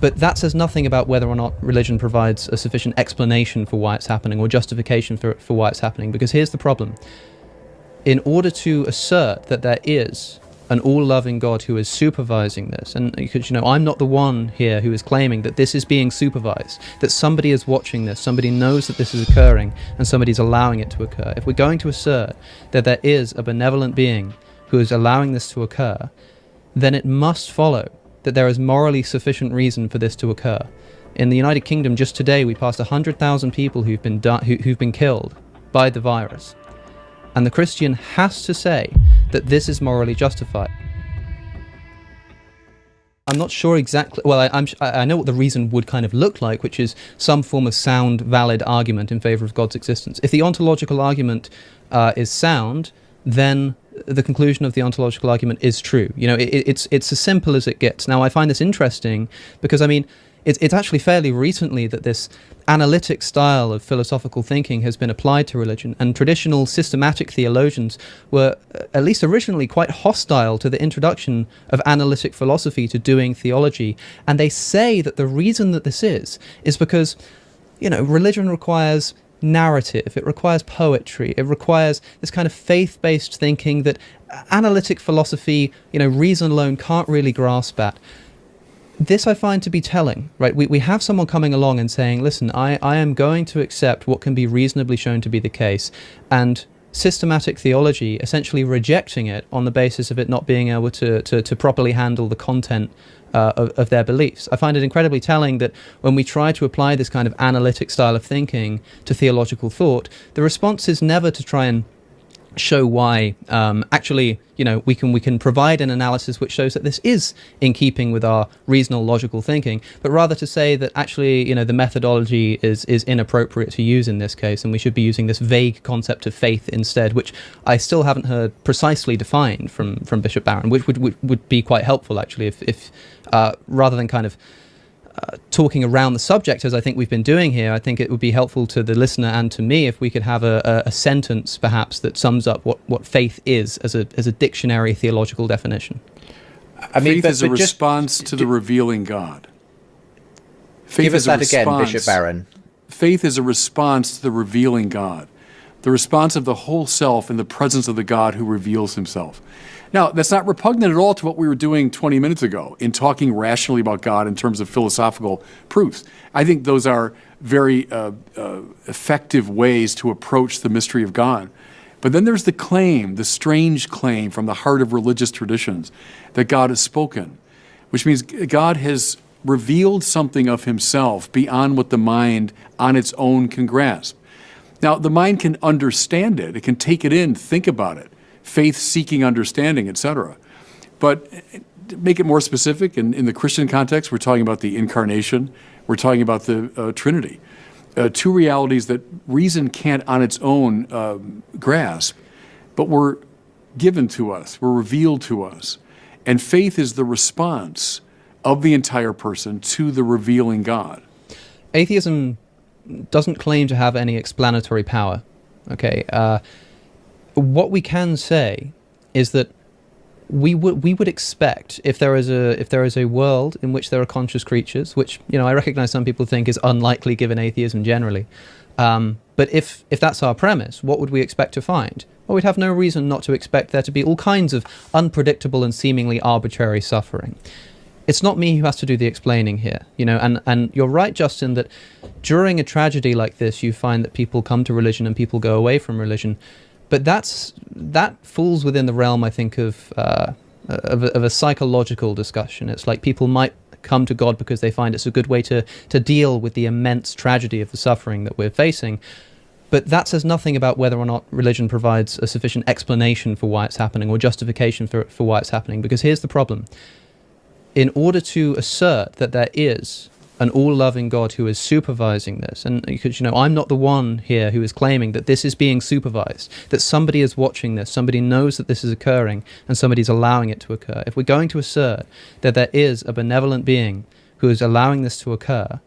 But that says nothing about whether or not religion provides a sufficient explanation for why it's happening or justification for why it's happening. Because here's the problem. In order to assert that there is an all-loving God who is supervising this, and because, I'm not the one here who is claiming that this is being supervised, that somebody is watching this, somebody knows that this is occurring, and somebody's allowing it to occur. If we're going to assert that there is a benevolent being who is allowing this to occur, then it must follow that there is morally sufficient reason for this to occur. In the United Kingdom, just today, we passed 100,000 people who've been killed by the virus. And the Christian has to say that this is morally justified. I'm not sure exactly, well, I know what the reason would kind of look like, which is some form of sound, valid argument in favour of God's existence. If the ontological argument is sound, then the conclusion of the ontological argument is true. It's as simple as it gets. Now, I find this interesting because, it's actually fairly recently that this analytic style of philosophical thinking has been applied to religion, and traditional systematic theologians were, at least originally, quite hostile to the introduction of analytic philosophy to doing theology. And they say that the reason that this is because, religion requires narrative, it requires poetry, it requires this kind of faith-based thinking that analytic philosophy, reason alone can't really grasp at. This I find to be telling, right? We have someone coming along and saying, listen, I am going to accept what can be reasonably shown to be the case, and systematic theology essentially rejecting it on the basis of it not being able to properly handle the content of their beliefs. I find it incredibly telling that when we try to apply this kind of analytic style of thinking to theological thought, the response is never to try and show why we can provide an analysis which shows that this is in keeping with our reasonable logical thinking, but rather to say that actually the methodology is inappropriate to use in this case, and we should be using this vague concept of faith instead, which I still haven't heard precisely defined from Bishop Barron, which would be quite helpful actually if rather than kind of talking around the subject as I think we've been doing here. I think it would be helpful to the listener and to me if we could have a sentence perhaps that sums up what faith is as a dictionary theological definition. Faith is a response to the revealing God. Give us that again, Bishop Barron. Faith is a response to the revealing God, the response of the whole self in the presence of the God who reveals himself. Now, that's not repugnant at all to what we were doing 20 minutes ago in talking rationally about God in terms of philosophical proofs. I think those are very effective ways to approach the mystery of God. But then there's the strange claim from the heart of religious traditions that God has spoken, which means God has revealed something of himself beyond what the mind on its own can grasp. Now, the mind can understand it. It can take it in, think about it. Faith-seeking understanding, etc. But to make it more specific, in the Christian context, we're talking about the incarnation, we're talking about the Trinity. Two realities that reason can't on its own grasp, but were given to us, were revealed to us. And faith is the response of the entire person to the revealing God. Atheism doesn't claim to have any explanatory power, okay? What we can say is that we would expect if there is a world in which there are conscious creatures, which I recognize some people think is unlikely given atheism generally, but if that's our premise, what would we expect to find? Well, we'd have no reason not to expect there to be all kinds of unpredictable and seemingly arbitrary suffering. It's not me who has to do the explaining here, and you're right, Justin, that during a tragedy like this, you find that people come to religion and people go away from religion. But that falls within the realm, I think, of a psychological discussion. It's like people might come to God because they find it's a good way to deal with the immense tragedy of the suffering that we're facing. But that says nothing about whether or not religion provides a sufficient explanation for why it's happening or justification for why it's happening. Because here's the problem. In order to assert that there is an all-loving God who is supervising this, and because I'm not the one here who is claiming that this is being supervised, that somebody is watching this, somebody knows that this is occurring, and somebody's allowing it to occur. If we're going to assert that there is a benevolent being who is allowing this to occur,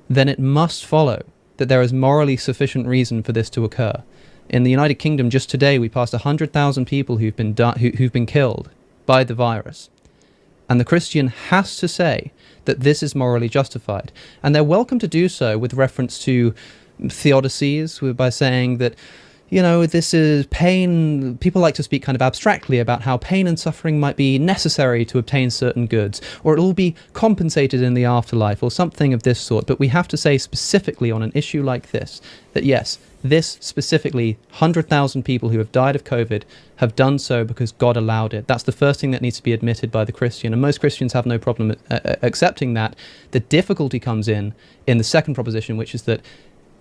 then it must follow that there is morally sufficient reason for this to occur. In the United Kingdom, just today, we passed 100,000 people who've been killed by the virus. And the Christian has to say that this is morally justified. And they're welcome to do so with reference to theodicies, by saying that, this is pain. People like to speak kind of abstractly about how pain and suffering might be necessary to obtain certain goods, or it'll be compensated in the afterlife, or something of this sort. But we have to say specifically on an issue like this, that yes, this specifically, 100,000 people who have died of COVID have done so because God allowed it. That's the first thing that needs to be admitted by the Christian, and most Christians have no problem accepting that. The difficulty comes in the second proposition, which is that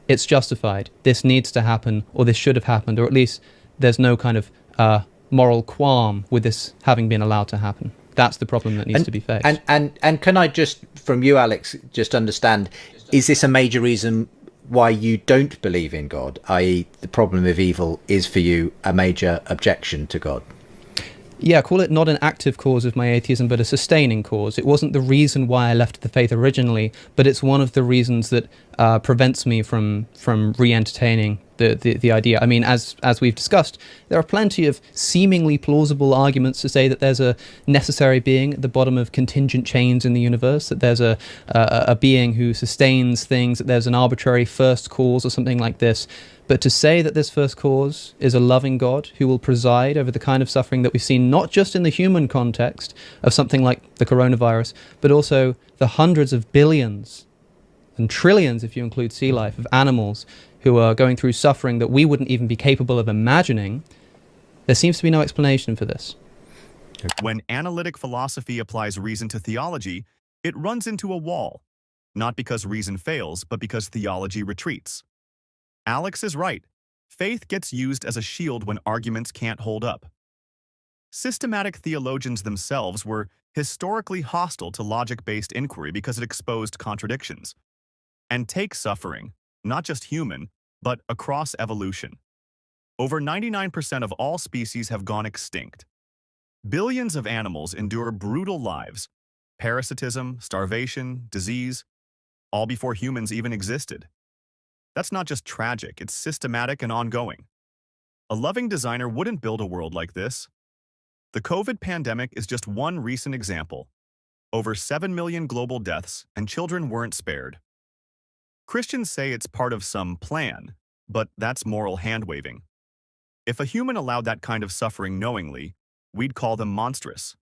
it's justified. This needs to happen, or this should have happened, or at least there's no kind of moral qualm with this having been allowed to happen. That's the problem that needs to be faced. And can I just, from you, Alex, just understand, is this a major reason why you don't believe in God, i.e. the problem of evil is for you a major objection to God? Yeah, call it not an active cause of my atheism, but a sustaining cause. It wasn't the reason why I left the faith originally, but it's one of the reasons that prevents me from re-entertaining the idea. I mean, as we've discussed, there are plenty of seemingly plausible arguments to say that there's a necessary being at the bottom of contingent chains in the universe, that there's a being who sustains things, that there's an arbitrary first cause or something like this. But to say that this first cause is a loving God who will preside over the kind of suffering that we've seen not just in the human context of something like the coronavirus, but also the hundreds of billions and trillions, if you include sea life, of animals who are going through suffering that we wouldn't even be capable of imagining, there seems to be no explanation for this. When analytic philosophy applies reason to theology, it runs into a wall, not because reason fails, but because theology retreats. Alex is right. Faith gets used as a shield when arguments can't hold up. Systematic theologians themselves were historically hostile to logic-based inquiry because it exposed contradictions. And take suffering, not just human, but across evolution. Over 99% of all species have gone extinct. Billions of animals endure brutal lives, parasitism, starvation, disease, all before humans even existed. That's not just tragic, it's systematic and ongoing. A loving designer wouldn't build a world like this. The COVID pandemic is just one recent example. Over 7 million global deaths, and children weren't spared. Christians say it's part of some plan, but that's moral hand-waving. If a human allowed that kind of suffering knowingly, we'd call them monstrous.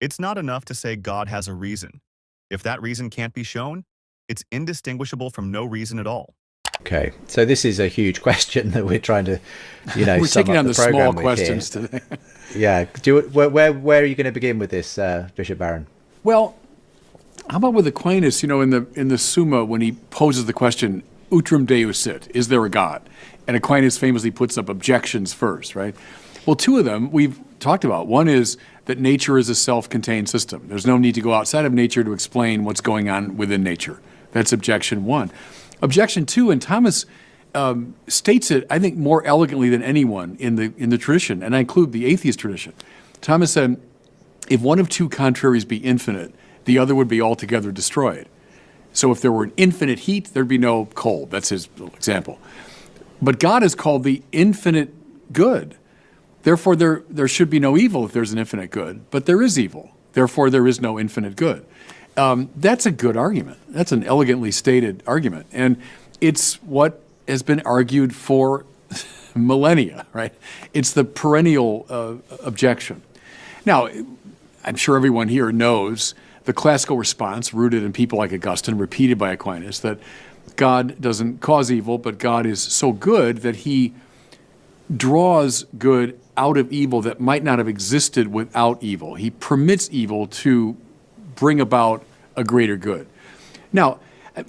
It's not enough to say God has a reason. If that reason can't be shown, it's indistinguishable from no reason at all. Okay, so this is a huge question that we're trying to, we're sum taking up on the small questions here today. Yeah, where are you going to begin with this, Bishop Barron? Well, how about with Aquinas? In the Summa, when he poses the question, "Utrum Deus sit," is there a God? And Aquinas famously puts up objections first, right? Well, two of them we've talked about. One is that nature is a self-contained system. There's no need to go outside of nature to explain what's going on within nature. That's objection one. Objection two, and Thomas states it, I think, more elegantly than anyone in the tradition, and I include the atheist tradition. Thomas said, if one of two contraries be infinite, the other would be altogether destroyed. So if there were an infinite heat, there'd be no cold. That's his example. But God is called the infinite good. Therefore, there should be no evil if there's an infinite good, but there is evil. Therefore, there is no infinite good. That's a good argument. That's an elegantly stated argument. And it's what has been argued for millennia, right? It's the perennial objection. Now, I'm sure everyone here knows the classical response, rooted in people like Augustine, repeated by Aquinas, that God doesn't cause evil, but God is so good that he draws good out of evil that might not have existed without evil. He permits evil to bring about a greater good. Now,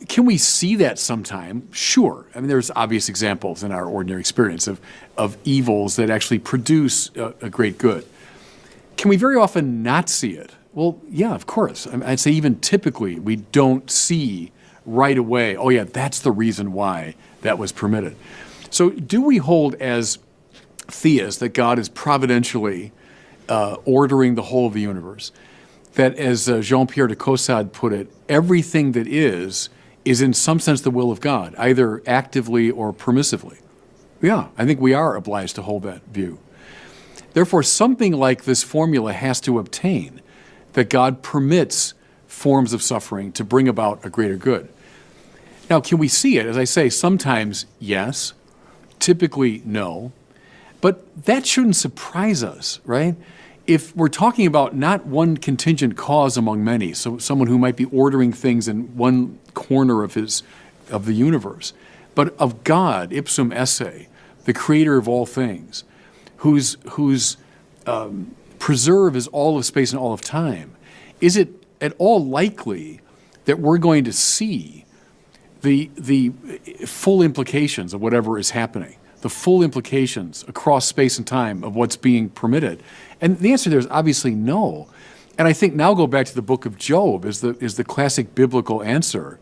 can we see that sometime? Sure. I mean, there's obvious examples in our ordinary experience of evils that actually produce a great good. Can we very often not see it? Well, yeah, of course. I'd say even typically we don't see right away, oh yeah, that's the reason why that was permitted. So do we hold as theists that God is providentially ordering the whole of the universe? That, as Jean-Pierre de Caussade put it, everything that is in some sense the will of God, either actively or permissively. Yeah, I think we are obliged to hold that view. Therefore, something like this formula has to obtain, that God permits forms of suffering to bring about a greater good. Now, can we see it? As I say, sometimes yes, typically no, but that shouldn't surprise us, right? If we're talking about not one contingent cause among many, so someone who might be ordering things in one corner of the universe, but of God, ipsum esse, the creator of all things, whose preserve is all of space and all of time, is it at all likely that we're going to see the full implications of whatever is happening, the full implications across space and time of what's being permitted? And the answer there is obviously no. And I think now go back to the book of Job is the classic biblical answer.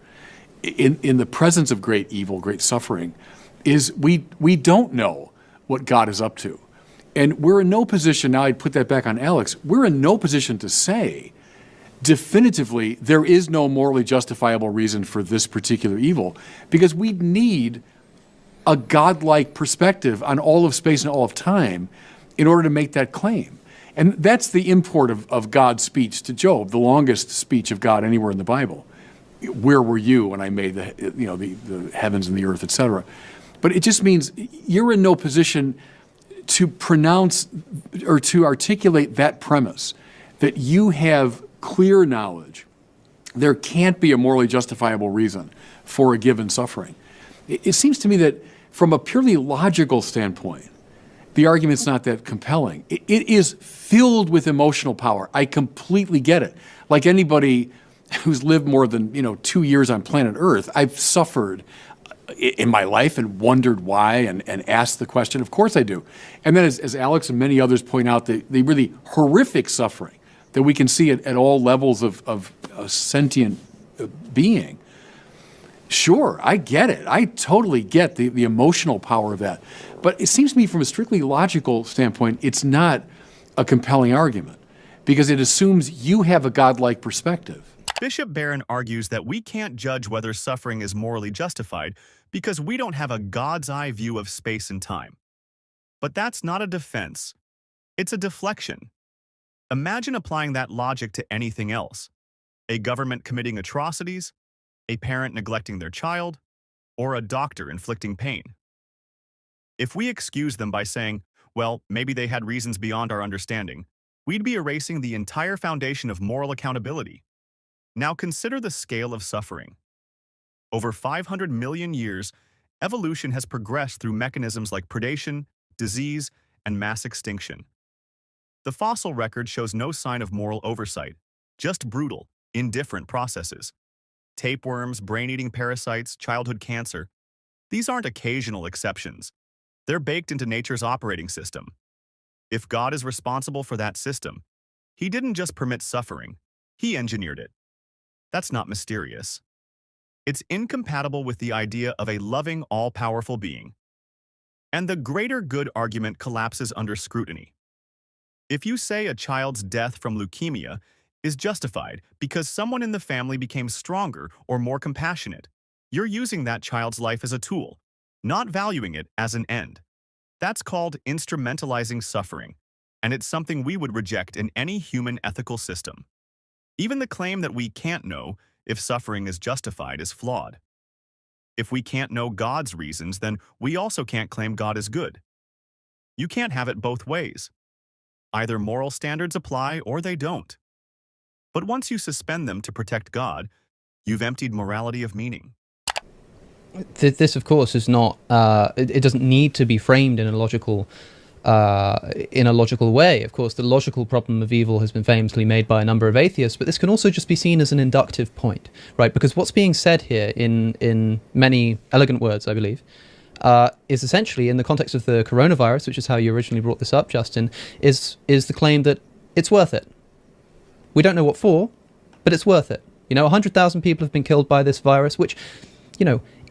In the presence of great evil, great suffering, is we don't know what God is up to. And we're in no position, now I'd put that back on Alex, we're in no position to say definitively there is no morally justifiable reason for this particular evil, because we need a godlike perspective on all of space and all of time in order to make that claim. And that's the import of God's speech to Job, the longest speech of God anywhere in the Bible. Where were you when I made the heavens and the earth, etc.? But it just means you're in no position to pronounce or to articulate that premise that you have clear knowledge. There can't be a morally justifiable reason for a given suffering. It seems to me that from a purely logical standpoint, the argument's not that compelling. It is filled with emotional power. I completely get it. Like anybody who's lived more than 2 years on planet Earth, I've suffered in my life and wondered why and asked the question. Of course I do. And then as Alex and many others point out, the really horrific suffering that we can see at all levels of a sentient being. Sure, I get it. I totally get the emotional power of that. But it seems to me from a strictly logical standpoint, it's not a compelling argument because it assumes you have a godlike perspective. Bishop Barron argues that we can't judge whether suffering is morally justified because we don't have a God's eye view of space and time. But that's not a defense. It's a deflection. Imagine applying that logic to anything else. A government committing atrocities, a parent neglecting their child, or a doctor inflicting pain. If we excuse them by saying, well, maybe they had reasons beyond our understanding, we'd be erasing the entire foundation of moral accountability. Now consider the scale of suffering. Over 500 million years, evolution has progressed through mechanisms like predation, disease, and mass extinction. The fossil record shows no sign of moral oversight, just brutal, indifferent processes. Tapeworms, brain-eating parasites, childhood cancer. These aren't occasional exceptions. They're baked into nature's operating system. If God is responsible for that system, He didn't just permit suffering, He engineered it. That's not mysterious. It's incompatible with the idea of a loving, all-powerful being. And the greater good argument collapses under scrutiny. If you say a child's death from leukemia is justified because someone in the family became stronger or more compassionate, you're using that child's life as a tool, not valuing it as an end. That's called instrumentalizing suffering, and it's something we would reject in any human ethical system. Even the claim that we can't know if suffering is justified is flawed. If we can't know God's reasons, then we also can't claim God is good. You can't have it both ways. Either moral standards apply or they don't. But once you suspend them to protect God, you've emptied morality of meaning. This, of course, is not. It doesn't need to be framed in a logical way. Of course, the logical problem of evil has been famously made by a number of atheists, but this can also just be seen as an inductive point, right? Because what's being said here, in many elegant words, I believe, is essentially, in the context of the coronavirus, which is how you originally brought this up, Justin, is the claim that it's worth it. We don't know what for, but it's worth it. 100,000 people have been killed by this virus, which,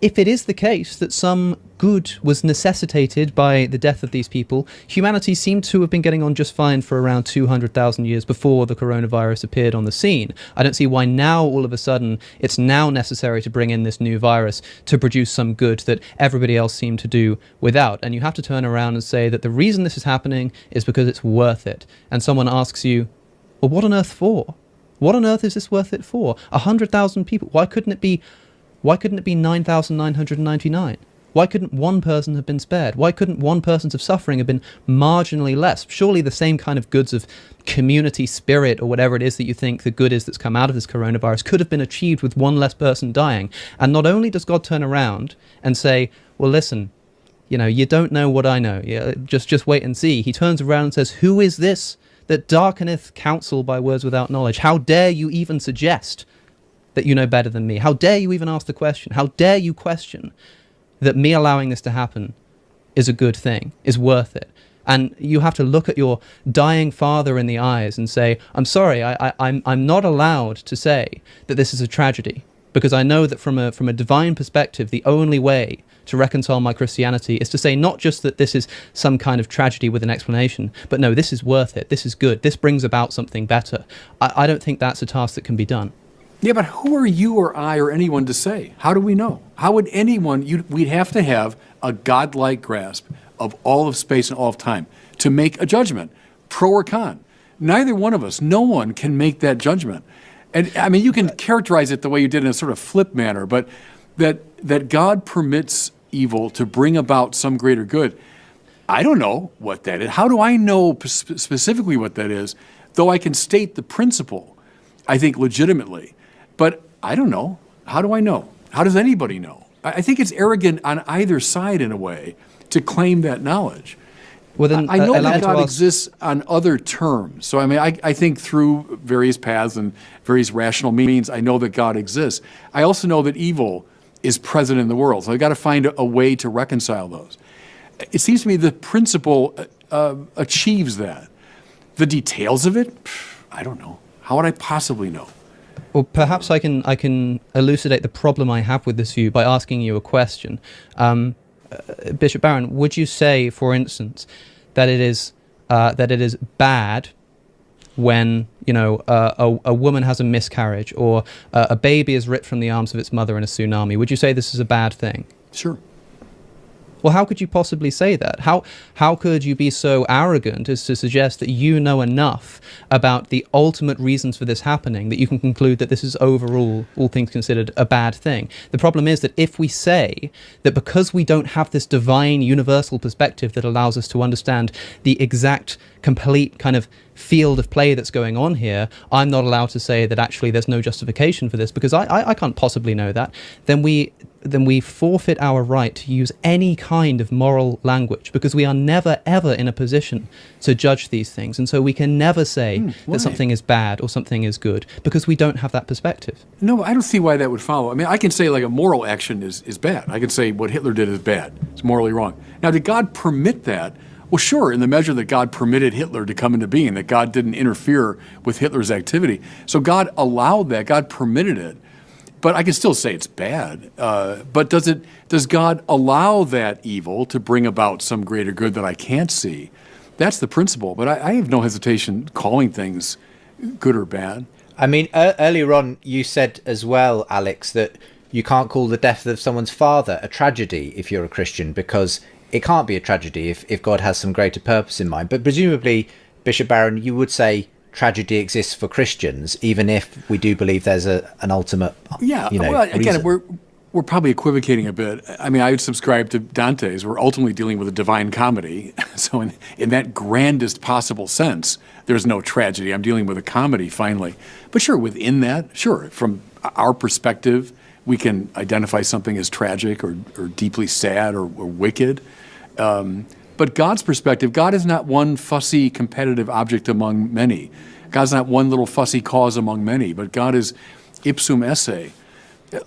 if it is the case that some good was necessitated by the death of these people, humanity seemed to have been getting on just fine for around 200,000 years before the coronavirus appeared on the scene. I don't see why now, all of a sudden, it's now necessary to bring in this new virus to produce some good that everybody else seemed to do without. And you have to turn around and say that the reason this is happening is because it's worth it. And someone asks you, well, what on earth for? What on earth is this worth it for? 100,000 people. Why couldn't it be 9,999? Why couldn't one person have been spared? Why couldn't one person's of suffering have been marginally less? Surely the same kind of goods of community spirit, or whatever it is that you think the good is that's come out of this coronavirus, could have been achieved with one less person dying. And not only does God turn around and say, well, listen, you don't know what I know. Yeah, just wait and see. He turns around and says, who is this that darkeneth counsel by words without knowledge? How dare you even suggest that you know better than me? How dare you even ask the question? How dare you question that me allowing this to happen is a good thing, is worth it? And you have to look at your dying father in the eyes and say, I'm sorry, I'm not allowed to say that this is a tragedy, because I know that from a divine perspective, the only way to reconcile my Christianity is to say not just that this is some kind of tragedy with an explanation, but no, this is worth it, this is good, this brings about something better. I don't think that's a task that can be done. Yeah, but who are you or I or anyone to say? How do we know? How would anyone, we'd have to have a godlike grasp of all of space and all of time to make a judgment, pro or con. Neither one of us, no one can make that judgment. And I mean, you can characterize it the way you did in a sort of flip manner, but that God permits evil to bring about some greater good, I don't know what that is. How do I know specifically what that is, though I can state the principle, I think, legitimately? But I don't know. How do I know? How does anybody know? I think it's arrogant on either side, in a way, to claim that knowledge. Well, then, I know that God exists on other terms. So, I mean, I think through various paths and various rational means, I know that God exists. I also know that evil is present in the world. So I've got to find a way to reconcile those. It seems to me the principle achieves that. The details of it, I don't know. How would I possibly know? Well, perhaps I can elucidate the problem I have with this view by asking you a question. Bishop Barron, would you say, for instance, that it is bad when a woman has a miscarriage, or a baby is ripped from the arms of its mother in a tsunami? Would you say this is a bad thing? Sure. Well, how could you possibly say that? How could you be so arrogant as to suggest that you know enough about the ultimate reasons for this happening that you can conclude that this is overall, all things considered, a bad thing? The problem is that if we say that because we don't have this divine universal perspective that allows us to understand the exact, complete kind of field of play that's going on here, I'm not allowed to say that actually there's no justification for this because I can't possibly know that, then we forfeit our right to use any kind of moral language, because we are never ever in a position to judge these things, and so we can never say that something is bad or something is good, because we don't have that perspective. No, I don't see why that would follow. I mean, I can say like a moral action is bad. I can say what Hitler did is bad. It's morally wrong. Now, did God permit that? Well, sure, in the measure that God permitted Hitler to come into being, that God didn't interfere with Hitler's activity. So God allowed that, God permitted it. But I can still say it's bad. But does God allow that evil to bring about some greater good that I can't see? That's the principle. But I have no hesitation calling things good or bad. I mean, earlier on, you said as well, Alex, that you can't call the death of someone's father a tragedy if you're a Christian, because it can't be a tragedy if God has some greater purpose in mind. But presumably, Bishop Barron, you would say tragedy exists for Christians, even if we do believe there's an ultimate, well, again, we're probably equivocating a bit. I mean, I would subscribe to Dante's. We're ultimately dealing with a divine comedy. So in that grandest possible sense, there's no tragedy. I'm dealing with a comedy, finally. But sure, within that, sure, from our perspective, we can identify something as tragic or deeply sad or wicked. But God's perspective, God is not one fussy competitive object among many. God's not one little fussy cause among many, but God is ipsum esse,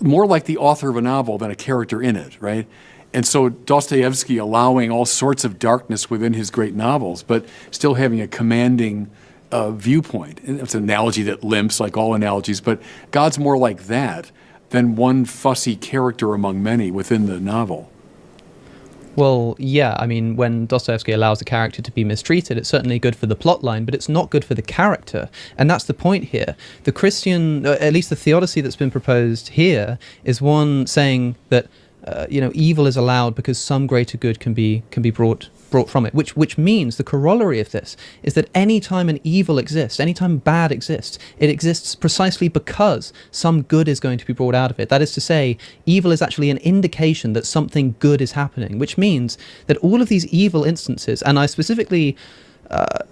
more like the author of a novel than a character in it, right? And so Dostoevsky allowing all sorts of darkness within his great novels, but still having a commanding viewpoint. And it's an analogy that limps like all analogies, but God's more like that than one fussy character among many within the novel. Well, yeah, I mean, when Dostoevsky allows a character to be mistreated, it's certainly good for the plot line, but it's not good for the character. And that's the point here. The Christian, at least the theodicy that's been proposed here, is one saying that evil is allowed because some greater good can be brought from it, which means the corollary of this is that any time an evil exists, any time bad exists, it exists precisely because some good is going to be brought out of it. That is to say, evil is actually an indication that something good is happening, which means that all of these evil instances, and I specifically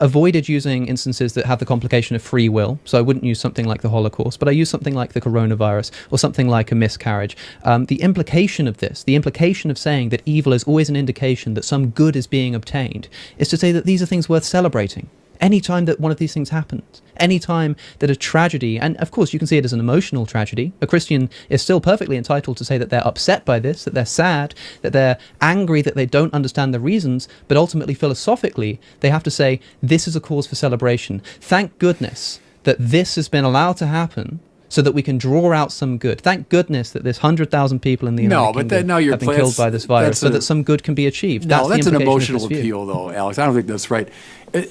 avoided using instances that have the complication of free will, so I wouldn't use something like the Holocaust, but I use something like the coronavirus or something like a miscarriage. The implication of this, the implication of saying that evil is always an indication that some good is being obtained, is to say that these are things worth celebrating. Any time that one of these things happens, any time that a tragedy, and of course you can see it as an emotional tragedy, a Christian is still perfectly entitled to say that they're upset by this, that they're sad, that they're angry, that they don't understand the reasons, but ultimately philosophically they have to say this is a cause for celebration. Thank goodness that this has been allowed to happen so that we can draw out some good. Thank goodness that there's 100,000 people in the United Kingdom have been killed by this virus so that some good can be achieved. No, that's an emotional appeal, though, Alex. I don't think that's right.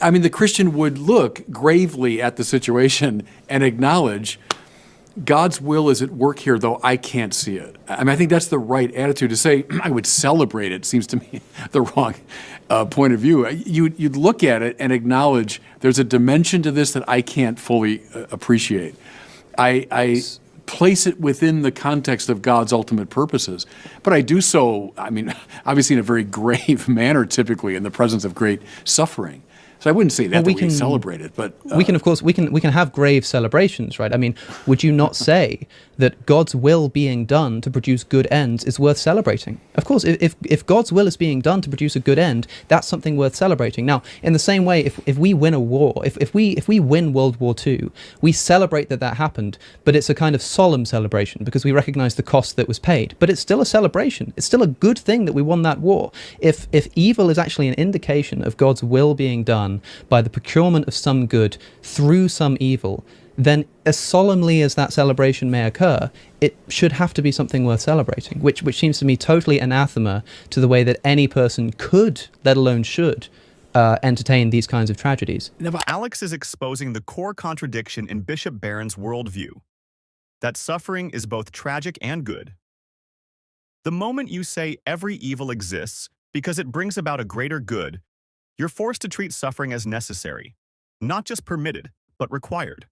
I mean, the Christian would look gravely at the situation and acknowledge God's will is at work here, though I can't see it. I mean, I think that's the right attitude. To say I would celebrate it seems to me the wrong point of view. You'd look at it and acknowledge there's a dimension to this that I can't fully appreciate. I place it within the context of God's ultimate purposes, but I do so, I mean, obviously in a very grave manner, typically in the presence of great suffering. So I wouldn't say that, we can celebrate it, but we can, of course, we can have grave celebrations, right? I mean, would you not say that God's will being done to produce good ends is worth celebrating? Of course, if God's will is being done to produce a good end, that's something worth celebrating. Now, in the same way, if we win a war, if we win World War II, we celebrate that happened, but it's a kind of solemn celebration because we recognize the cost that was paid. But it's still a celebration. It's still a good thing that we won that war. If evil is actually an indication of God's will being done by the procurement of some good through some evil, then as solemnly as that celebration may occur, it should have to be something worth celebrating, which seems to me totally anathema to the way that any person could, let alone should, entertain these kinds of tragedies. Alex is exposing the core contradiction in Bishop Barron's worldview, that suffering is both tragic and good. The moment you say every evil exists because it brings about a greater good, you're forced to treat suffering as necessary, not just permitted, but required.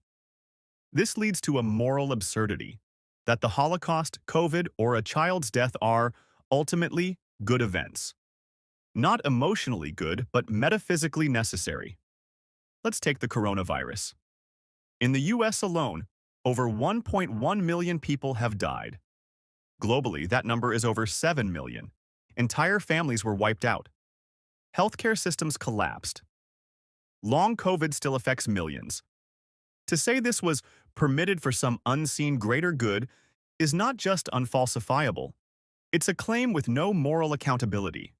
This leads to a moral absurdity, that the Holocaust, COVID, or a child's death are, ultimately, good events. Not emotionally good, but metaphysically necessary. Let's take the coronavirus. In the US alone, over 1.1 million people have died. Globally, that number is over 7 million. Entire families were wiped out. Healthcare systems collapsed. Long COVID still affects millions. To say this was permitted for some unseen greater good is not just unfalsifiable. It's a claim with no moral accountability.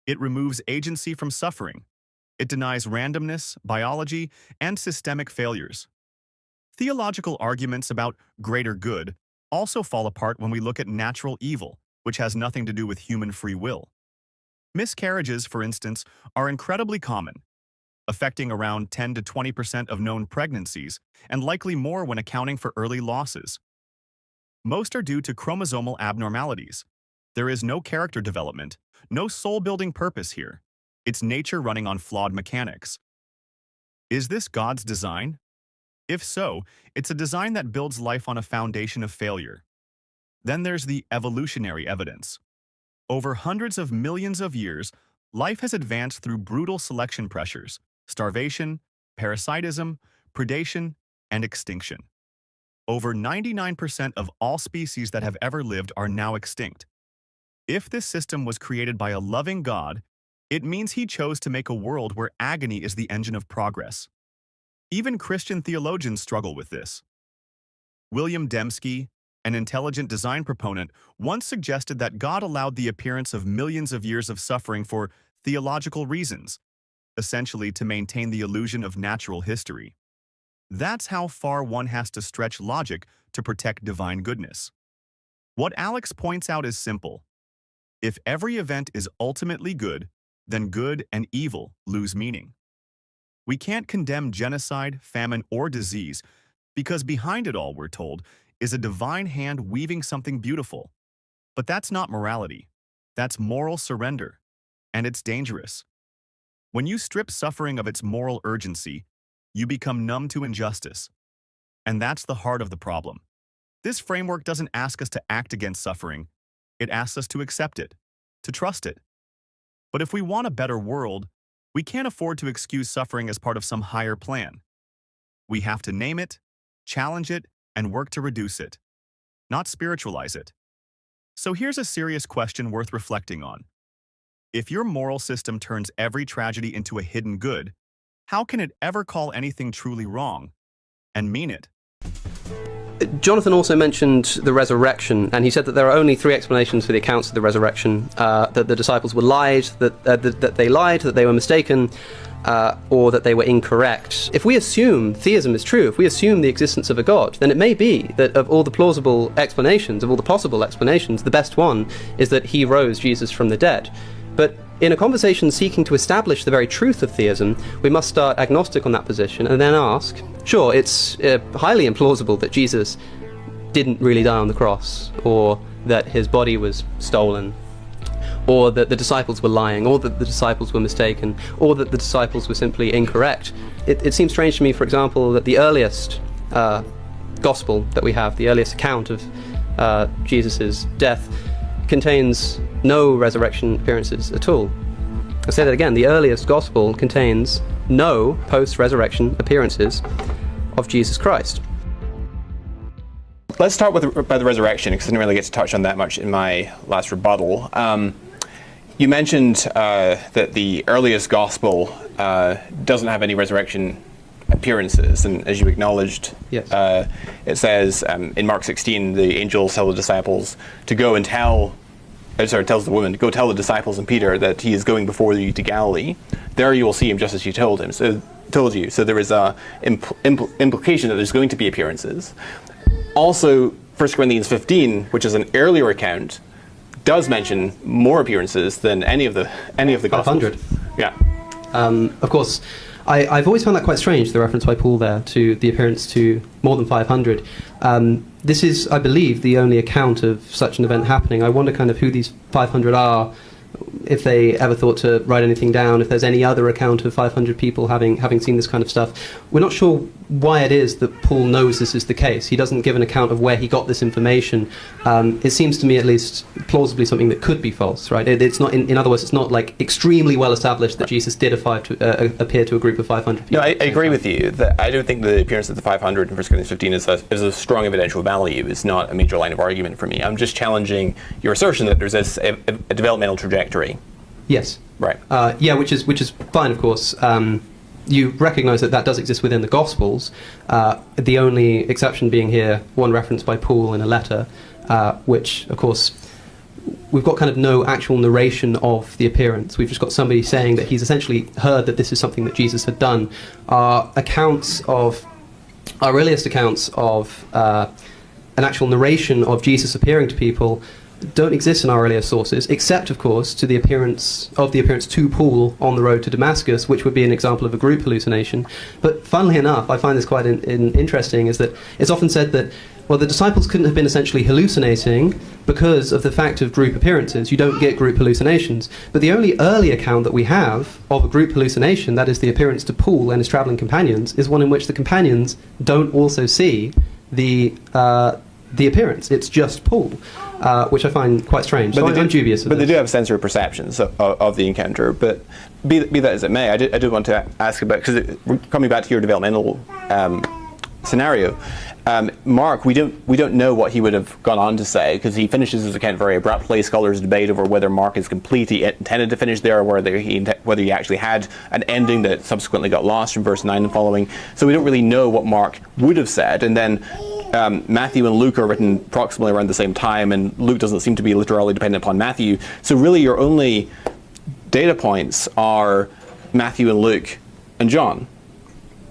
It removes agency from suffering. It denies randomness, biology, and systemic failures. Theological arguments about greater good also fall apart when we look at natural evil, which has nothing to do with human free will. Miscarriages, for instance, are incredibly common, affecting around 10 to 20% of known pregnancies, and likely more when accounting for early losses. Most are due to chromosomal abnormalities. There is no character development, no soul-building purpose here. It's nature running on flawed mechanics. Is this God's design? If so, it's a design that builds life on a foundation of failure. Then there's the evolutionary evidence. Over hundreds of millions of years, life has advanced through brutal selection pressures, starvation, parasitism, predation, and extinction. Over 99% of all species that have ever lived are now extinct. If this system was created by a loving God, it means he chose to make a world where agony is the engine of progress. Even Christian theologians struggle with this. William Dembski, an intelligent design proponent, once suggested that God allowed the appearance of millions of years of suffering for theological reasons, essentially to maintain the illusion of natural history. That's how far one has to stretch logic to protect divine goodness. What Alex points out is simple. If every event is ultimately good, then good and evil lose meaning. We can't condemn genocide, famine, or disease because behind it all, we're told, is a divine hand weaving something beautiful. But that's not morality. That's moral surrender. And it's dangerous. When you strip suffering of its moral urgency, you become numb to injustice. And that's the heart of the problem. This framework doesn't ask us to act against suffering. It asks us to accept it, to trust it. But if we want a better world, we can't afford to excuse suffering as part of some higher plan. We have to name it, challenge it, and work to reduce it, not spiritualize it. So here's a serious question worth reflecting on. If your moral system turns every tragedy into a hidden good, how can it ever call anything truly wrong and mean it? Jonathan also mentioned the resurrection, and he said that there are only three explanations for the accounts of the resurrection: that the disciples were lied, that they lied, that they were mistaken, or that they were incorrect. If we assume theism is true, if we assume the existence of a God, then it may be that of all the plausible explanations, of all the possible explanations, the best one is that he rose Jesus from the dead. But in a conversation seeking to establish the very truth of theism, we must start agnostic on that position and then ask, sure, it's highly implausible that Jesus didn't really die on the cross, or that his body was stolen, or that the disciples were lying, or that the disciples were mistaken, or that the disciples were simply incorrect. It seems strange to me, for example, that the earliest gospel that we have, the earliest account of Jesus' death, contains no resurrection appearances at all. I'll say that again, the earliest gospel contains no post-resurrection appearances of Jesus Christ. Let's start with by the resurrection, because I didn't really get to touch on that much in my last rebuttal. You mentioned that the earliest gospel doesn't have any resurrection appearances, and as you acknowledged, yes. It says in Mark 16, the angels tell the disciples to go and tells the woman to go tell the disciples and Peter that he is going before you to Galilee. There you will see him just as he told you. So there is a implication that there's going to be appearances. Also, 1 Corinthians 15, which is an earlier account, does mention more appearances than any of the Gospels. 500. Yeah. Of course, I've always found that quite strange, the reference by Paul there to the appearance to more than 500. This is, I believe, the only account of such an event happening. I wonder kind of who these 500 are, if they ever thought to write anything down, if there's any other account of 500 people having seen this kind of stuff. We're not sure why it is that Paul knows this is the case. He doesn't give an account of where he got this information. It seems to me at least plausibly something that could be false, right? It's not, in other words, it's not like extremely well established that Jesus did appear to a group of 500 people. No, I agree with you. That I don't think the appearance of the 500 in 1 Corinthians 15 is a strong evidential value. It's not a major line of argument for me. I'm just challenging your assertion that there's a developmental trajectory. Yes. Right. Yeah, which is fine, of course. You recognise that does exist within the Gospels. The only exception being here one reference by Paul in a letter, which, of course, we've got kind of no actual narration of the appearance. We've just got somebody saying that he's essentially heard that this is something that Jesus had done. Our earliest accounts of an actual narration of Jesus appearing to people don't exist in our earlier sources, except, of course, to the appearance to Paul on the road to Damascus, which would be an example of a group hallucination. But funnily enough, I find this quite interesting, is that it's often said that, well, the disciples couldn't have been essentially hallucinating because of the fact of group appearances. You don't get group hallucinations. But the only early account that we have of a group hallucination, that is the appearance to Paul and his travelling companions, is one in which the companions don't also see the appearance. It's just Paul, which I find quite strange. So I'm dubious of But this. they do have sensory perceptions of the encounter. But be that as it may, I did want to ask about, because coming back to your developmental scenario, Mark, we don't know what he would have gone on to say, because he finishes his account very abruptly. Scholars debate over whether Mark is complete. He intended to finish there, or whether he actually had an ending that subsequently got lost from verse 9 and following. So we don't really know what Mark would have said. And then Matthew and Luke are written approximately around the same time, and Luke doesn't seem to be literally dependent upon Matthew. So really your only data points are Matthew and Luke and John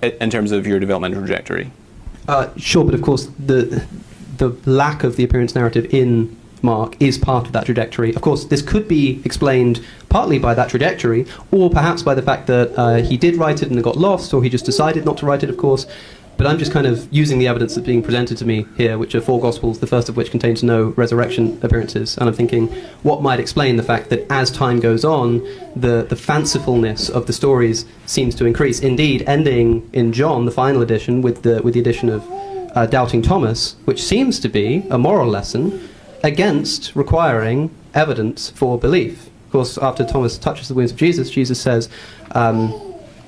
in terms of your developmental trajectory. Sure, but of course the lack of the appearance narrative in Mark is part of that trajectory. Of course, this could be explained partly by that trajectory, or perhaps by the fact that he did write it and it got lost, or he just decided not to write it, of course. But I'm just kind of using the evidence that's being presented to me here, which are 4 Gospels, the first of which contains no resurrection appearances. And I'm thinking, what might explain the fact that as time goes on, the fancifulness of the stories seems to increase. Indeed, ending in John, the final edition, with the addition of Doubting Thomas, which seems to be a moral lesson against requiring evidence for belief. Of course, after Thomas touches the wounds of Jesus, Jesus says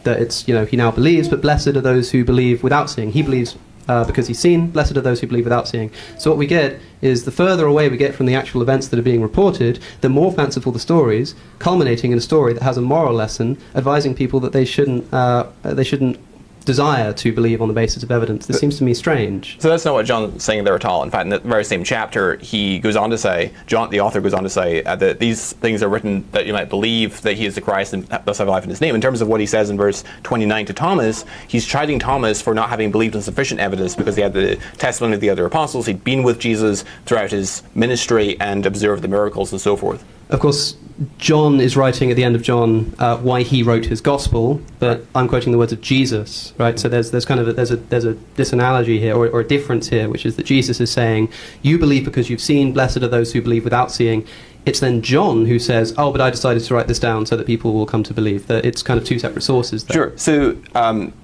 that it's, he now believes, but blessed are those who believe without seeing. He believes because he's seen, blessed are those who believe without seeing. So what we get is the further away we get from the actual events that are being reported, the more fanciful the stories, culminating in a story that has a moral lesson advising people that they shouldn't desire to believe on the basis of evidence. This seems to me strange. So that's not what John's saying there at all. In fact, in the very same chapter, he goes on to say, John, the author goes on to say that these things are written that you might believe that he is the Christ and thus have life in his name. In terms of what he says in verse 29 to Thomas, he's chiding Thomas for not having believed in sufficient evidence because he had the testimony of the other apostles. He'd been with Jesus throughout his ministry and observed the miracles and so forth. Of course, John is writing at the end of John why he wrote his gospel, but I'm quoting the words of Jesus, right? So there's kind of a disanalogy here, or a difference here, which is that Jesus is saying, you believe because you've seen, blessed are those who believe without seeing. It's then John who says, oh, but I decided to write this down so that people will come to believe. That it's kind of 2 separate sources there. Sure. So,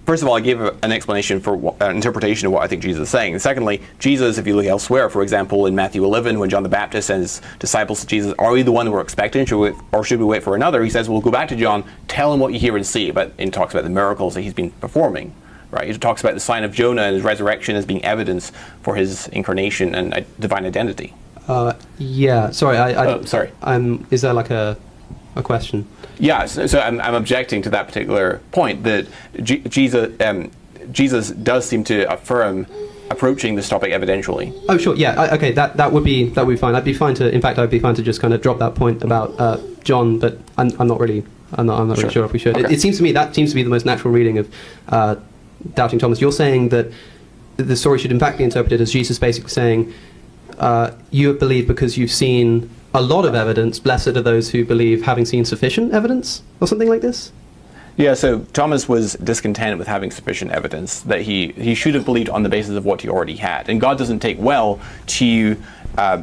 first of all, I gave an explanation for an interpretation of what I think Jesus is saying. And secondly, Jesus, if you look elsewhere, for example, in Matthew 11, when John the Baptist sends disciples to Jesus, are we the one we're expecting, or should we wait for another? He says, well, go back to John, tell him what you hear and see. And talks about the miracles that he's been performing. Right? He talks about the sign of Jonah and his resurrection as being evidence for his incarnation and divine identity. Yeah, sorry. Sorry. Is there like a question? Yeah, so I'm objecting to that particular point that Jesus does seem to affirm approaching this topic evidentially. Oh, sure. Yeah. Okay. That would be fine. I'd be fine to just kind of drop that point about John, but I'm not really sure if we should. Okay. It seems to me that seems to be the most natural reading of Doubting Thomas. You're saying that the story should in fact be interpreted as Jesus basically saying, you have believed because you've seen a lot of evidence. Blessed are those who believe having seen sufficient evidence, or something like this? Yeah, so Thomas was discontent with having sufficient evidence, that he should have believed on the basis of what he already had. And God doesn't take well to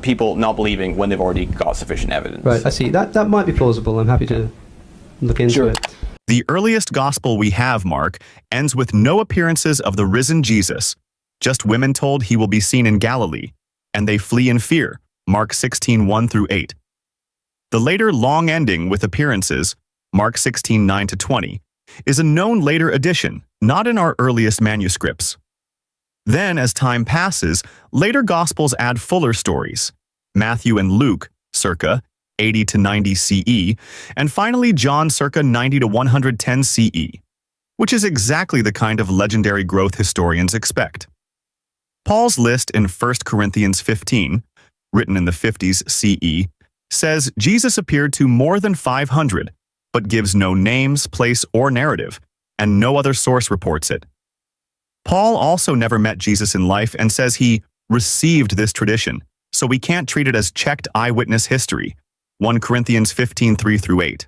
people not believing when they've already got sufficient evidence. Right, I see. That might be plausible. I'm happy to look into it. The earliest gospel we have, Mark, ends with no appearances of the risen Jesus, just women told he will be seen in Galilee, and they flee in fear, Mark 16:1-8. The later long ending with appearances, Mark 16:9-20, is a known later addition, not in our earliest manuscripts. Then, as time passes, later Gospels add fuller stories, Matthew and Luke, circa 80-90 CE, and finally John circa 90-110 CE, which is exactly the kind of legendary growth historians expect. Paul's list in 1 Corinthians 15, written in the 50s CE, says Jesus appeared to more than 500, but gives no names, place, or narrative, and no other source reports it. Paul also never met Jesus in life and says he received this tradition, so we can't treat it as checked eyewitness history, 1 Corinthians 15:3-8.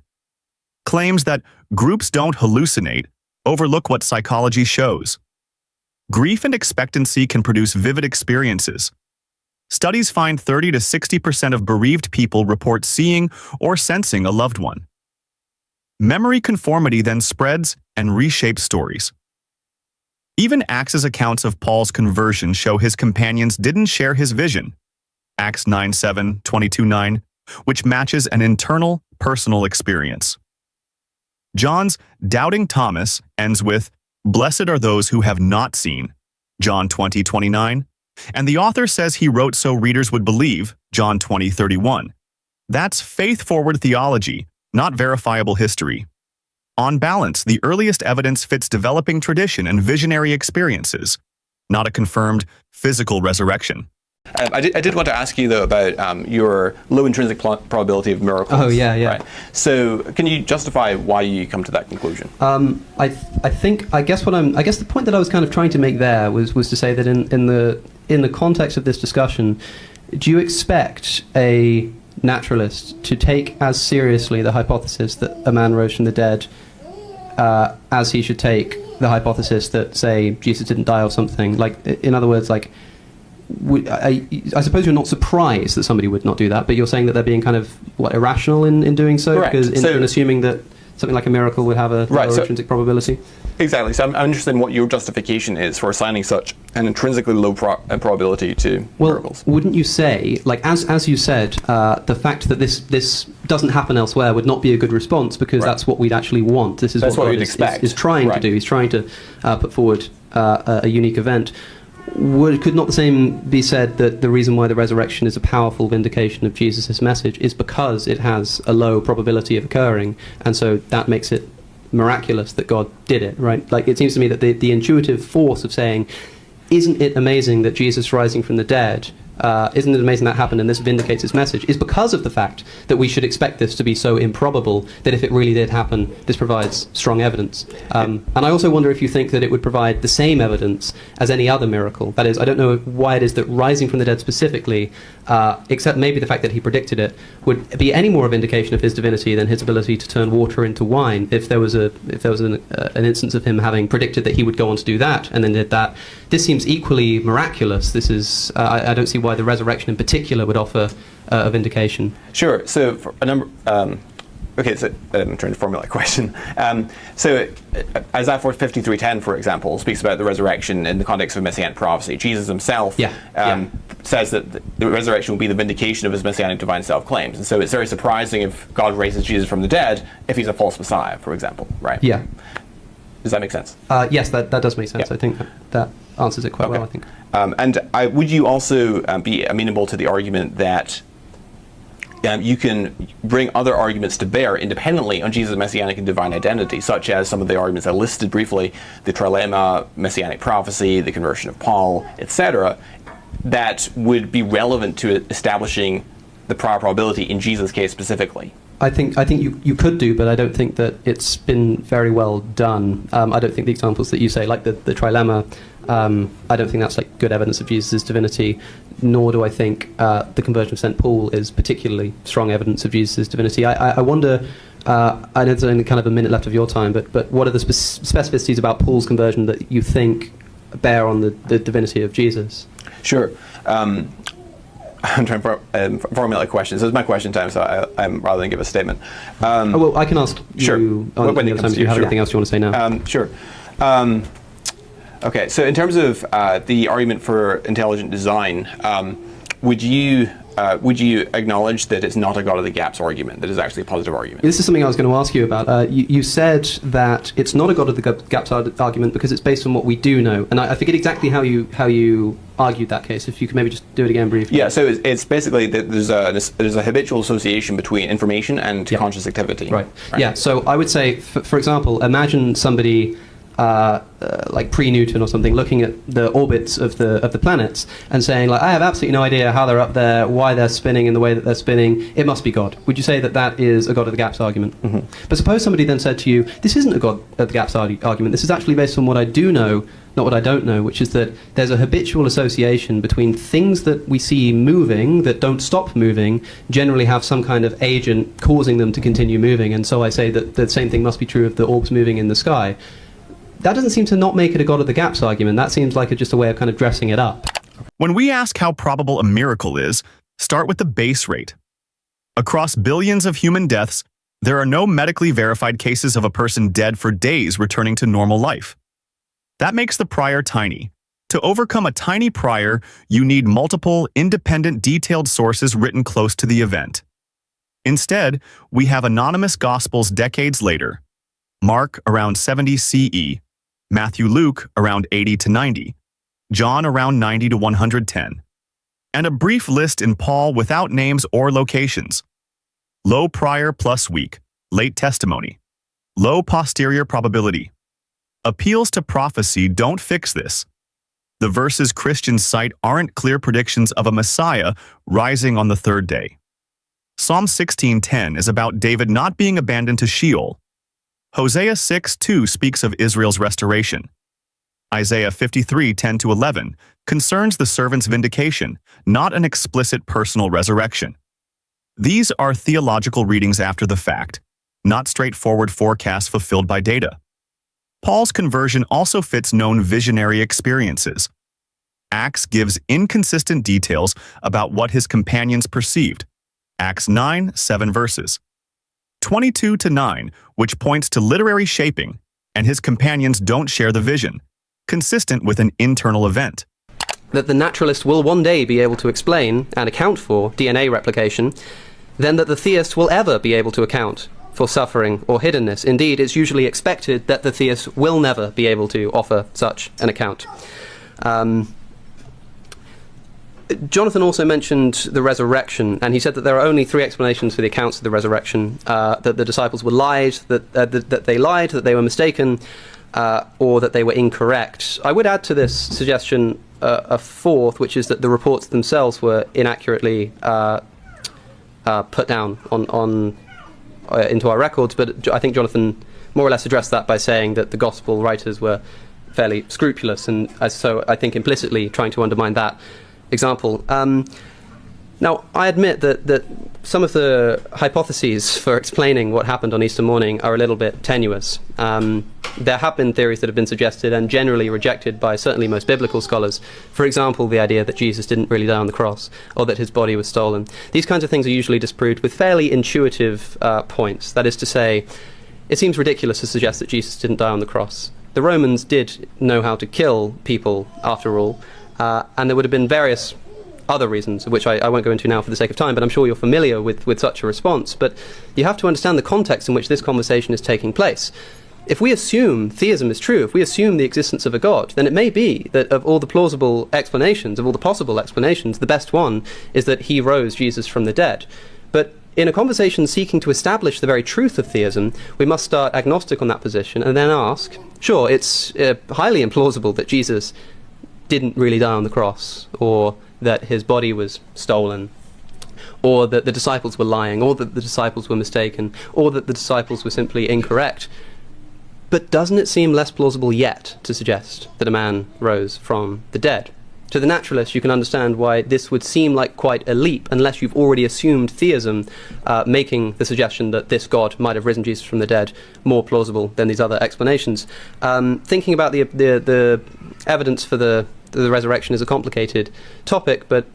Claims that groups don't hallucinate, overlook what psychology shows. Grief and expectancy can produce vivid experiences. Studies find 30-60% of bereaved people report seeing or sensing a loved one. Memory conformity then spreads and reshapes stories. Even Acts' accounts of Paul's conversion show his companions didn't share his vision, Acts 9:7, 22:9, which matches an internal, personal experience. John's Doubting Thomas ends with, "Blessed are those who have not seen," John 20:29, and the author says he wrote so readers would believe, John 20:31. That's faith-forward theology, not verifiable history. On balance, the earliest evidence fits developing tradition and visionary experiences, not a confirmed physical resurrection. I did want to ask you, though, about your low intrinsic probability of miracles. Oh, yeah. Right. So, can you justify why you come to that conclusion? I guess the point that I was kind of trying to make there was to say that in the context of this discussion, do you expect a naturalist to take as seriously the hypothesis that a man rose from the dead as he should take the hypothesis that, say, Jesus didn't die of something. Like, in other words, like, I suppose you're not surprised that somebody would not do that, but you're saying that they're being kind of, irrational in doing so? Correct. Because in assuming that something like a miracle would have a lower intrinsic probability? Exactly. So I'm interested in what your justification is for assigning such an intrinsically low probability to miracles. Wouldn't you say, like, as you said, the fact that this doesn't happen elsewhere would not be a good response, because that's what we'd actually want. This is that's what God we'd expect. Is trying to do. He's trying to put forward a unique event. Could not the same be said that the reason why the resurrection is a powerful vindication of Jesus' message is because it has a low probability of occurring, and so that makes it miraculous that God did it, right? Like, it seems to me that the intuitive force of saying, isn't it amazing that Jesus rising from the dead, isn't it amazing that happened and this vindicates its message, is because of the fact that we should expect this to be so improbable that if it really did happen, this provides strong evidence. And I also wonder if you think that it would provide the same evidence as any other miracle. That is, I don't know why it is that rising from the dead specifically, except maybe the fact that he predicted it, would be any more of an indication of his divinity than his ability to turn water into wine. If there was an instance of him having predicted that he would go on to do that and then did that, this seems equally miraculous. This is I don't see why the resurrection in particular would offer a vindication. Sure. So for a number. Okay, so I'm trying to formulate a question. So Isaiah 53:10, for example, speaks about the resurrection in the context of messianic prophecy. Jesus himself says that the resurrection will be the vindication of his messianic divine self-claims. And so it's very surprising if God raises Jesus from the dead if he's a false messiah, for example, right? Yeah. Does that make sense? Yes, that does make sense. Yeah. I think that answers it quite well, I think. Would you also be amenable to the argument that you can bring other arguments to bear independently on Jesus' messianic and divine identity, such as some of the arguments I listed briefly, the trilemma, messianic prophecy, the conversion of Paul, etc., that would be relevant to establishing the prior probability in Jesus' case specifically? I think you could do, but I don't think that it's been very well done. I don't think the examples that you say, like the trilemma, I don't think that's like good evidence of Jesus' divinity, nor do I think the conversion of St. Paul is particularly strong evidence of Jesus' divinity. I wonder, I know there's only kind of a minute left of your time, but what are the specificities about Paul's conversion that you think bear on the divinity of Jesus? Sure. I'm trying to formulate a question. So it's my question time, so I'm rather than give a statement. Well, I can ask sure. you on the other time if you have anything else you want to say now. Sure. Okay, so in terms of the argument for intelligent design, would you acknowledge that it's not a God of the gaps argument, that it's actually a positive argument? This is something I was going to ask you about. You said that it's not a God of the gaps argument because it's based on what we do know, and I forget exactly how you argued that case. If you could maybe just do it again briefly. Yeah, so it's basically that there's a habitual association between information and conscious activity. Right. Yeah. So I would say, for example, imagine somebody like pre-Newton or something, looking at the orbits of the planets and saying, like, I have absolutely no idea how they're up there, why they're spinning in the way that they're spinning. It must be God. Would you say that is a God of the gaps argument? Mm-hmm. But suppose somebody then said to you, this isn't a God of the gaps argument. This is actually based on what I do know, not what I don't know, which is that there's a habitual association between things that we see moving, that don't stop moving, generally have some kind of agent causing them to continue moving. And so I say that the same thing must be true of the orbs moving in the sky. That doesn't seem to not make it a God of the gaps argument. That seems like just a way of kind of dressing it up. When we ask how probable a miracle is, start with the base rate. Across billions of human deaths, there are no medically verified cases of a person dead for days returning to normal life. That makes the prior tiny. To overcome a tiny prior, you need multiple, independent, detailed sources written close to the event. Instead, we have anonymous gospels decades later. Mark around 70 CE, Matthew Luke around 80 to 90, John around 90 to 110, and a brief list in Paul without names or locations. Low prior plus weak, late testimony. Low posterior probability. Appeals to prophecy don't fix this. The verses Christians cite aren't clear predictions of a Messiah rising on the third day. Psalm 16:10 is about David not being abandoned to Sheol. Hosea 6:2 speaks of Israel's restoration. Isaiah 53:10-11 concerns the servant's vindication, not an explicit personal resurrection. These are theological readings after the fact, not straightforward forecasts fulfilled by data. Paul's conversion also fits known visionary experiences. Acts gives inconsistent details about what his companions perceived. Acts 9, 7 verses. 22 to 9, which points to literary shaping, and his companions don't share the vision, consistent with an internal event. That the naturalist will one day be able to explain and account for DNA replication, then that the theist will ever be able to account for suffering or hiddenness. Indeed, it's usually expected that the theist will never be able to offer such an account. Jonathan also mentioned the resurrection, and he said that there are only three explanations for the accounts of the resurrection: that the disciples were lied, that they lied, that they were mistaken, or that they were incorrect. I would add to this suggestion a fourth, which is that the reports themselves were inaccurately put down into our records. But I think Jonathan more or less addressed that by saying that the gospel writers were fairly scrupulous, and so I think implicitly trying to undermine that example. Now, I admit that some of the hypotheses for explaining what happened on Easter morning are a little bit tenuous. There have been theories that have been suggested and generally rejected by certainly most biblical scholars. For example, the idea that Jesus didn't really die on the cross, or that his body was stolen. These kinds of things are usually disproved with fairly intuitive points. That is to say, it seems ridiculous to suggest that Jesus didn't die on the cross. The Romans did know how to kill people, after all, and there would have been various other reasons, which I won't go into now for the sake of time, but I'm sure you're familiar with such a response. But you have to understand the context in which this conversation is taking place. If we assume theism is true, if we assume the existence of a God, then it may be that of all the plausible explanations, of all the possible explanations, the best one is that he rose Jesus from the dead. But in a conversation seeking to establish the very truth of theism, we must start agnostic on that position and then ask, sure, it's highly implausible that Jesus didn't really die on the cross, or that his body was stolen, or that the disciples were lying, or that the disciples were mistaken, or that the disciples were simply incorrect. But doesn't it seem less plausible yet to suggest that a man rose from the dead? To the naturalist, you can understand why this would seem like quite a leap, unless you've already assumed theism, making the suggestion that this God might have risen Jesus from the dead more plausible than these other explanations. Thinking about the evidence for the resurrection is a complicated topic, but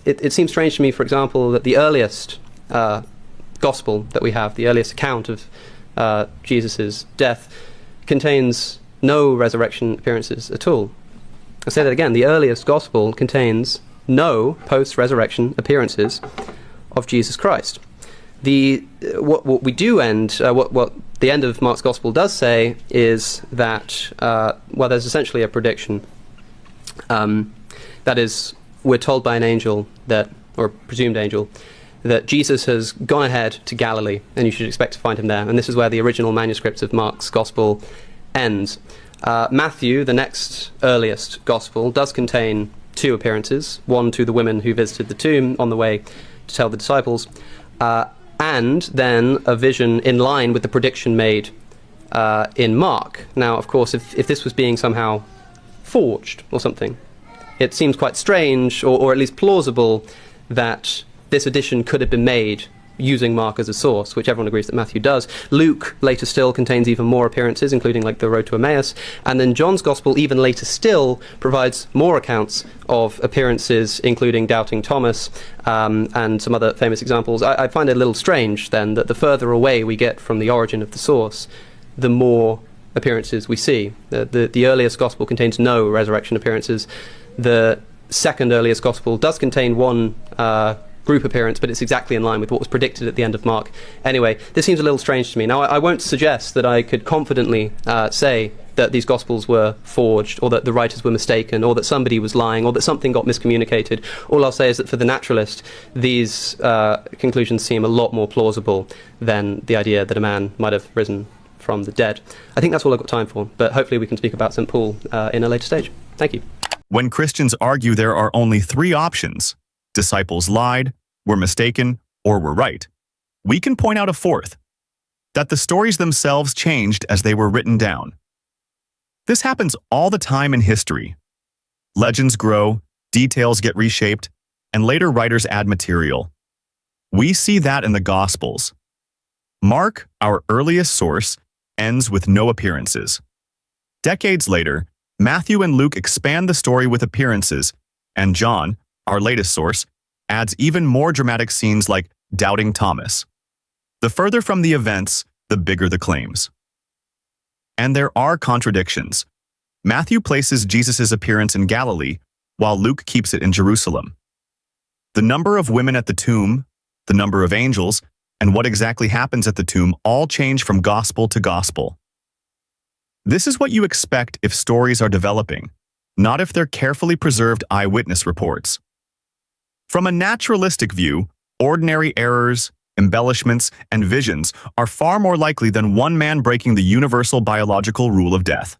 it seems strange to me, for example, that the earliest gospel that we have, the earliest account of Jesus' death, contains no resurrection appearances at all. I'll say that again, the earliest gospel contains no post-resurrection appearances of Jesus Christ. What the end of Mark's gospel does say is that, there's essentially a prediction. That is, we're told by an angel or presumed angel, that Jesus has gone ahead to Galilee, and you should expect to find him there. And this is where the original manuscript of Mark's gospel ends. Matthew, the next earliest gospel, does contain two appearances, one to the women who visited the tomb on the way to tell the disciples, and then a vision in line with the prediction made in Mark. Now, of course, if this was being somehow forged or something, it seems quite strange, or at least plausible, that this addition could have been made using Mark as a source, which everyone agrees that Matthew does. Luke, later still, contains even more appearances, including like the road to Emmaus. And then John's Gospel, even later still, provides more accounts of appearances, including doubting Thomas, and some other famous examples. I find it a little strange, then, that the further away we get from the origin of the source, the more appearances we see. The earliest Gospel contains no resurrection appearances. The second earliest Gospel does contain one group appearance, but it's exactly in line with what was predicted at the end of Mark. Anyway, this seems a little strange to me. Now, I won't suggest that I could confidently say that these Gospels were forged, or that the writers were mistaken, or that somebody was lying, or that something got miscommunicated. All I'll say is that for the naturalist, these conclusions seem a lot more plausible than the idea that a man might have risen from the dead. I think that's all I've got time for, but hopefully we can speak about St. Paul in a later stage. Thank you. When Christians argue there are only three options, disciples lied, were mistaken, or were right, we can point out a fourth, that the stories themselves changed as they were written down. This happens all the time in history. Legends grow, details get reshaped, and later writers add material. We see that in the Gospels. Mark, our earliest source, ends with no appearances. Decades later, Matthew and Luke expand the story with appearances, and John, our latest source, adds even more dramatic scenes like doubting Thomas. The further from the events, the bigger the claims. And there are contradictions. Matthew places Jesus' appearance in Galilee, while Luke keeps it in Jerusalem. The number of women at the tomb, the number of angels, and what exactly happens at the tomb all change from gospel to gospel. This is what you expect if stories are developing, not if they're carefully preserved eyewitness reports. From a naturalistic view, ordinary errors, embellishments, and visions are far more likely than one man breaking the universal biological rule of death.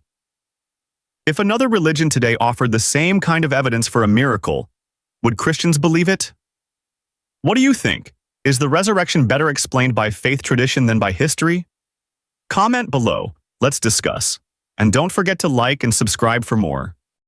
If another religion today offered the same kind of evidence for a miracle, would Christians believe it? What do you think? Is the resurrection better explained by faith tradition than by history? Comment below. Let's discuss. And don't forget to like and subscribe for more.